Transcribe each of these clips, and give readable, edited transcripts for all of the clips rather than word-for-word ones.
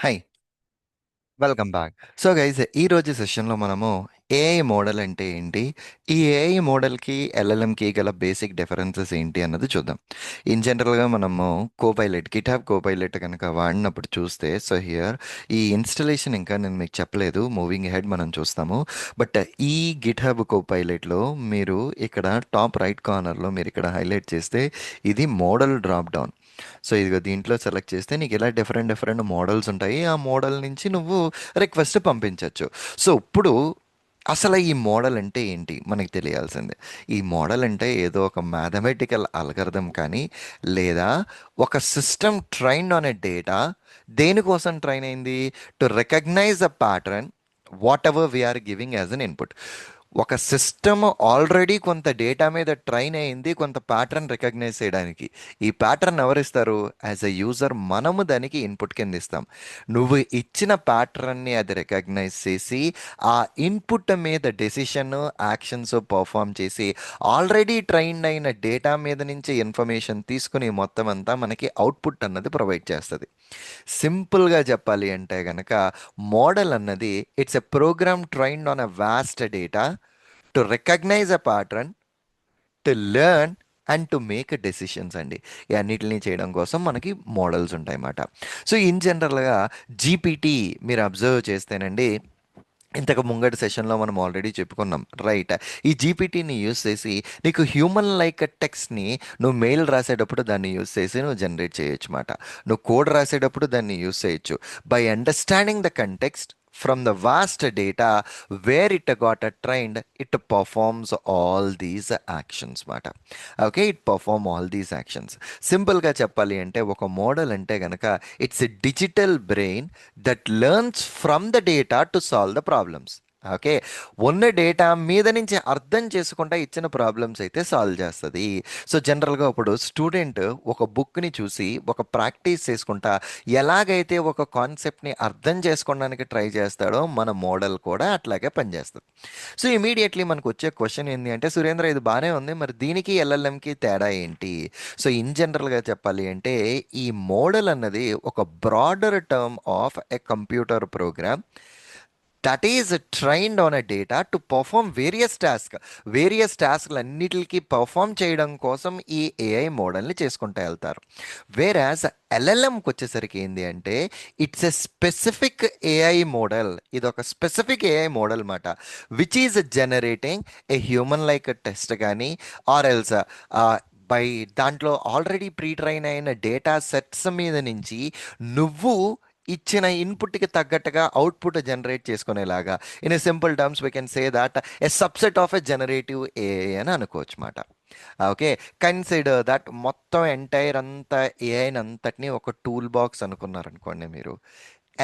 Hi! Welcome back. So guys ఈరోజు సెషన్‌లో మనము ఏఐ మోడల్ అంటే ఏంటి? ఈ ఏఐ మోడల్‌కి, ఎల్ఎల్ఎంకి గల బేసిక్ డిఫరెన్సెస్ ఏంటి అన్నది చూద్దాం. ఇన్ జనరల్‌గా మనము గిటాబ్ కోపైలట్ కనుక వాడినప్పుడు చూస్తే హియర్ ఈ ఇన్‌స్టాలేషన్ ఇంకా నేను మీకు చెప్పలేదు. మూవింగ్ అహెడ్ మనం చూస్తాము. బట్ ఈ గిటాబ్ కోపైలట్‌లో మీరు ఇక్కడ టాప్ రైట్ కార్నర్‌లో మీరిక్కడ హైలైట్ చేస్తే ఇది మోడల్ డ్రాప్ డౌన్. సో ఇదిగో దీంట్లో సెలెక్ట్ చేస్తే నీకు ఇలా డిఫరెంట్ డిఫరెంట్ మోడల్స్ ఉంటాయి. ఆ మోడల్ నుంచి నువ్వు రిక్వెస్ట్ పంపించవచ్చు. సో ఇప్పుడు అసలు ఈ మోడల్ అంటే ఏంటి మనకి తెలియాల్సిందే. ఈ మోడల్ అంటే ఏదో ఒక మ్యాథమెటికల్ అల్గరిథం కానీ, లేదా ఒక system trained on a data. దేనికోసం ట్రైన్ అయింది? To recognise a pattern whatever we're giving as an input. ఒక సిస్టమ్ ఆల్రెడీ కొంత డేటా మీద ట్రైన్ అయింది కొంత ప్యాటర్న్ రికగ్నైజ్ చేయడానికి. ఈ ప్యాటర్న్ ఎవరిస్తారు? యాజ్ ఎ యూజర్ మనము దానికి ఇన్పుట్ కింద ఇస్తాం. నువ్వు ఇచ్చిన ప్యాటర్న్ని అది రికగ్నైజ్ చేసి ఆ ఇన్పుట్ మీద డెసిషన్ యాక్షన్స్ పర్ఫామ్ చేసి ఆల్రెడీ ట్రైన్ అయిన డేటా మీద నుంచి ఇన్ఫర్మేషన్ తీసుకుని మొత్తం అంతా మనకి అవుట్పుట్ అన్నది ప్రొవైడ్ చేస్తుంది. సింపుల్గా చెప్పాలి అంటే గనక మోడల్ అన్నది it's a program trained on a vast data to recognise a pattern, to learn and to make decisions అండి. ఈ అన్నిటిని చేయడం కోసం మనకి మోడల్స్ ఉంటాయన్నమాట. సో ఇన్ జనరల్గా జీపీటీ మీరు అబ్జర్వ్ చేస్తేనండి, ఇంతకు ముంగటి సెషన్లో మనం ఆల్రెడీ చెప్పుకున్నాం రైట్. ఈ జీపీటీని యూస్ చేసి నీకు హ్యూమన్ లైక్ టెక్స్ట్ని నువ్వు మెయిల్ రాసేటప్పుడు దాన్ని యూస్ చేసి నువ్వు జనరేట్ చేయొచ్చు అన్నమాట. నువ్వు కోడ్ రాసేటప్పుడు దాన్ని యూస్ చేయొచ్చు. By understanding the context from the vast data where it got trained, it performs all these actions మాట. Okay, it perform all these actions. సింపుల్గా చెప్పాలి అంటే ఒక మోడల్ అంటే గనక it's a digital brain that learns from the data to solve the problems. Okay, ఉన్న data మీద నుంచి అర్థం చేసుకుంటా ఇచ్చిన ప్రాబ్లమ్స్ అయితే సాల్వ్ చేస్తుంది. సో జనరల్గా ఇప్పుడు స్టూడెంట్ ఒక బుక్ని చూసి ఒక ప్రాక్టీస్ చేసుకుంటా ఎలాగైతే ఒక కాన్సెప్ట్ని అర్థం చేసుకోవడానికి ట్రై చేస్తాడో మన మోడల్ కూడా అట్లాగే పనిచేస్తుంది. సో ఇమీడియట్లీ మనకు వచ్చే క్వశ్చన్ ఏంటి అంటే, సురేంద్ర ఇది బాగానే ఉంది, మరి దీనికి ఎల్ఎల్ఎంకి తేడా ఏంటి? సో ఇన్ జనరల్గా చెప్పాలి అంటే ఈ మోడల్ అన్నది ఒక broader term of a computer program that is trained on a data to perform various టాస్క్లు అన్నిటికీ పర్ఫామ్ చేయడం కోసం ఈ ఏఐ మోడల్ని చేసుకుంటూ వెళ్తారు. వేరాజ్ ఎల్ఎల్ఎంకి వచ్చేసరికి ఏంటి అంటే it's a specific AI model. ఇది ఒక స్పెసిఫిక్ ఏఐ మోడల్ మాట, which is generating a human like test కానీ ఆర్ ఎల్స్ బై దాంట్లో ఆల్రెడీ ప్రీ ట్రైన్ అయిన డేటా సెట్స్ మీద నుంచి నువ్వు ఇచ్చిన ఇన్పుట్కి తగ్గట్టుగా అవుట్పుట్ జనరేట్ చేసుకునేలాగా. In a simple terms we can say that a subset of a generative AI అని అనుకోవచ్చు మాట. ఓకే, కన్సిడర్ దట్ మొత్తం ఎంటైర్ అంతా ఏఐని అంతటిని ఒక టూల్ బాక్స్ అనుకున్నారనుకోండి మీరు.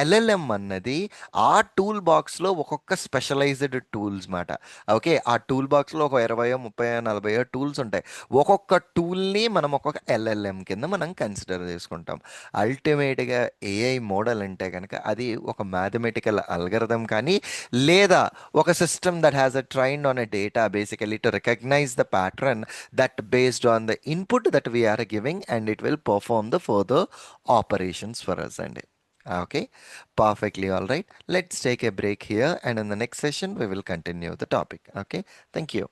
ఎల్ఎల్ఎం అన్నది ఆ టూల్ బాక్స్లో ఒక్కొక్క స్పెషలైజ్డ్ టూల్స్ మాట. ఓకే, ఆ టూల్ బాక్స్లో ఒక 20 30 40 టూల్స్ ఉంటాయి. ఒక్కొక్క టూల్ని మనం ఒక్కొక్క ఎల్ఎల్ఎం కింద మనం కన్సిడర్ చేసుకుంటాం. అల్టిమేట్గా ఏఐ మోడల్ అంటే కనుక అది ఒక మ్యాథమెటికల్ అల్గరిథం కానీ, లేదా ఒక system that has a trained on a data basically to recognise the pattern that based on the input that we're giving and it will perform the further operations for us అండి. Okay, perfectly all right. Let's take a break here, and in the next session, we will continue the topic. Okay, thank you.